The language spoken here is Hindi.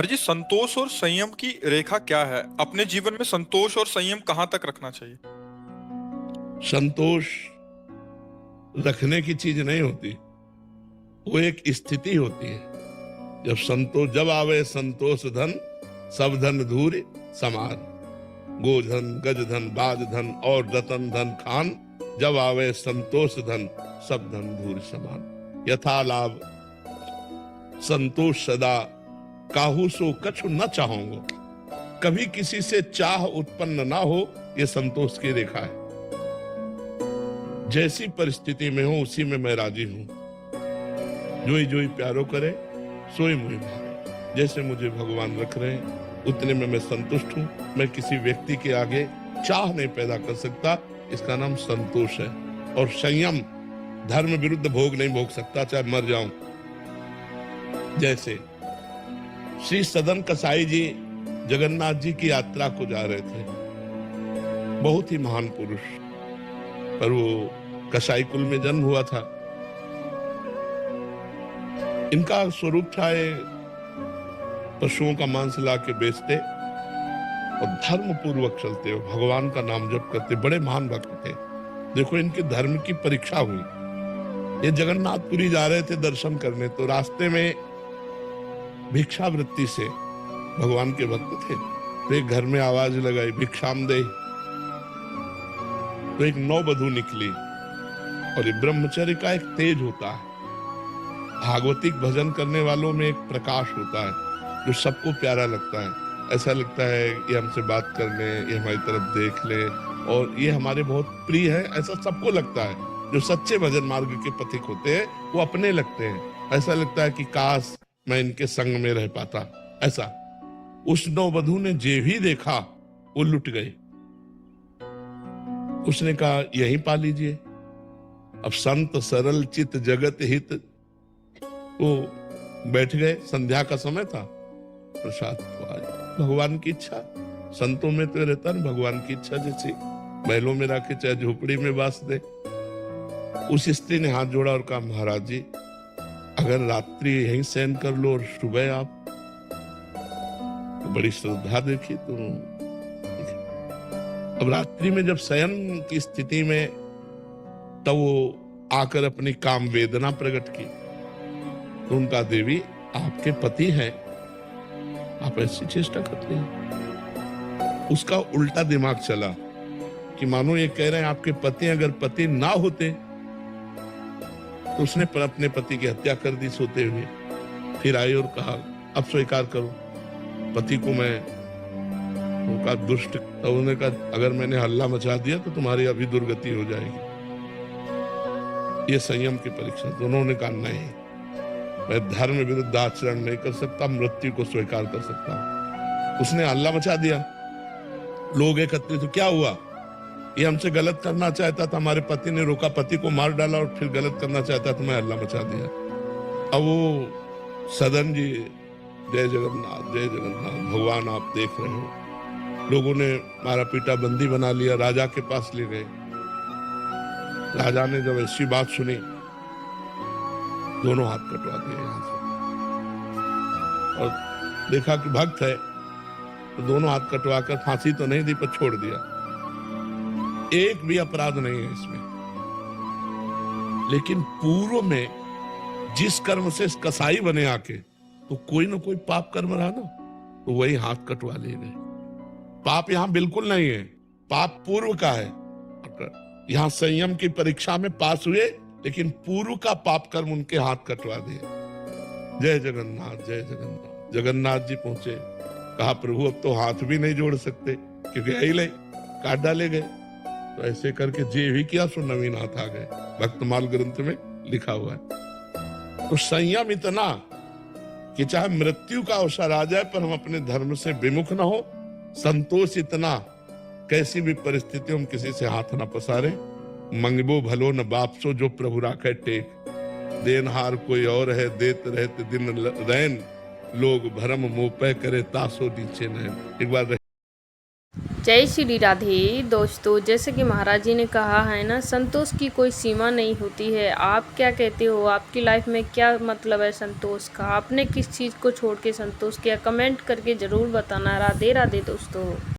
जी, संतोष और संयम की रेखा क्या है? अपने जीवन में संतोष और संयम कहाँ तक रखना चाहिए? संतोष रखने की चीज नहीं होती, वो एक स्थिति होती है। जब आवे संतोष धन, सब धन धूर समान। गोधन गजधन बाजधन और रतन धन खान, जब आवे संतोष धन, सब धन धूर समान। यथा लाभ संतोष सदा, काहू सो कछु न चाहूंगा। कभी किसी से चाह उत्पन्न ना हो, ये संतोष की रेखा है। जैसी परिस्थिति में हूं उसी में मैं राजी हूं। जोई जोई प्यारो करे, सोई मुई भावे। जैसे मुझे भगवान रख रहे हैं उतने में मैं संतुष्ट हूं। मैं किसी व्यक्ति के आगे चाह नहीं पैदा कर सकता, इसका नाम संतोष है। और संयम, धर्म विरुद्ध भोग नहीं भोग सकता, चाहे मर जाऊं। जैसे श्री सदन कसाई जी जगन्नाथ जी की यात्रा को जा रहे थे, बहुत ही महान पुरुष, पर वो कसाई कुल में जन्म हुआ था। इनका स्वरूप था पशुओं का मांस ला के बेचते और धर्म पूर्वक चलते हो, भगवान का नाम जप करते, बड़े महान भक्त थे। देखो इनके धर्म की परीक्षा हुई। ये जगन्नाथपुरी जा रहे थे दर्शन करने, तो रास्ते में भिक्षावृत्ति से, भगवान के भक्त थे, तो एक घर में आवाज लगाई, भिक्षाम दे। तो एक नौवधू निकली, और ये ब्रह्मचर्य का एक तेज होता है। भागवतिक भजन करने वालों में एक प्रकाश होता है जो सबको प्यारा लगता है। ऐसा लगता है ये हमसे बात करने, ये हमारी तरफ देख ले और ये हमारे बहुत प्रिय है, ऐसा सबको लगता है। जो सच्चे भजन मार्ग के पथिक होते हैं वो अपने लगते हैं। ऐसा लगता है कि काश मैं इनके संग में रह पाता। ऐसा उस नौवधू ने जे भी देखा वो लुट गई। उसने कहा यहीं पा लीजिए। अब संत सरल चित जगत हित, वो बैठ गए। संध्या का समय था, प्रसाद तो आज भगवान की इच्छा। संतों में तो रहता ना भगवान की इच्छा, जैसी महलों में रखे चाहे झोपड़ी में बास दे। उस स्त्री ने हाथ जोड़ा और कहा महाराज जी, अगर रात्रि यहीं शयन कर लो और सुबह आप, तो बड़ी श्रद्धा देखी। तो अब रात्रि में जब शयन की स्थिति में, तब वो आकर अपनी काम वेदना प्रकट की। तो उनका देवी आपके पति हैं, आप ऐसी चेष्टा करते हैं। उसका उल्टा दिमाग चला कि मानो ये कह रहे हैं आपके पति, अगर पति ना होते तो उसने अपने पति की हत्या कर दी सोते हुए। फिर आई और कहा अब स्वीकार करो, पति को मैं, उनका दुष्ट। तो उन्होंने कहा अगर मैंने हल्ला मचा दिया तो तुम्हारी अभी दुर्गति हो जाएगी। ये संयम की परीक्षा। तो उन्होंने कहा नहीं, मैं धर्म विरुद्ध आचरण नहीं कर सकता, मृत्यु को स्वीकार कर सकता हूं। उसने हल्ला मचा दिया, लोग एकत्रित। तो क्या हुआ, ये हमसे गलत करना चाहता था, हमारे पति ने रोका, पति को मार डाला और फिर गलत करना चाहता तो मैं हल्ला मचा दिया। अब वो सदन जी, जय जगन्नाथ जय जगन्नाथ, भगवान आप देख रहे हो। लोगों ने मारा पीटा, बंदी बना लिया, राजा के पास ले गए। राजा ने जब ऐसी बात सुनी, दोनों हाथ कटवा दिए यहां से, और देखा कि भक्त है तो दोनों हाथ कटवाकर फांसी तो नहीं दी पर छोड़ दिया। एक भी अपराध नहीं है इसमें। लेकिन पूर्व में जिस कर्म से कसाई बने आके, तो कोई ना कोई पाप कर्म रहा ना, तो वही हाथ कटवा ले गए। पाप यहां बिल्कुल नहीं है, पाप पूर्व का है। यहां संयम की परीक्षा में पास हुए, लेकिन पूर्व का पाप कर्म उनके हाथ कटवा दिए। जय जगन्नाथ जय जगन्नाथ। जगन्नाथ जी पहुंचे, कहा प्रभु अब तो हाथ भी नहीं जोड़ सकते क्योंकि अहिले काट डाले गए। तो ऐसे करके जे भी किया सो नवीन हाथ आ गए, भक्तमाल ग्रंथ में लिखा हुआ है। तो संयम इतना कि चाहे मृत्यु का अवसर आ जाए पर हम अपने धर्म से विमुख न हो। संतोष इतना, कैसी भी परिस्थितियों में किसी से हाथ न पसारे। मंगबो भलो न बापसो, जो प्रभु राखे टेक। देनहार कोई और है, देत रहते दिन रैन। लोग भरम मोह पे करे, तासो नीचे नैन। एक बार जय श्री राधे। दोस्तों, जैसे कि महाराज जी ने कहा है ना, संतोष की कोई सीमा नहीं होती है। आप क्या कहते हो? आपकी लाइफ में क्या मतलब है संतोष का? आपने किस चीज़ को छोड़ के संतोष किया? कमेंट करके ज़रूर बताना। राधे राधे दोस्तों।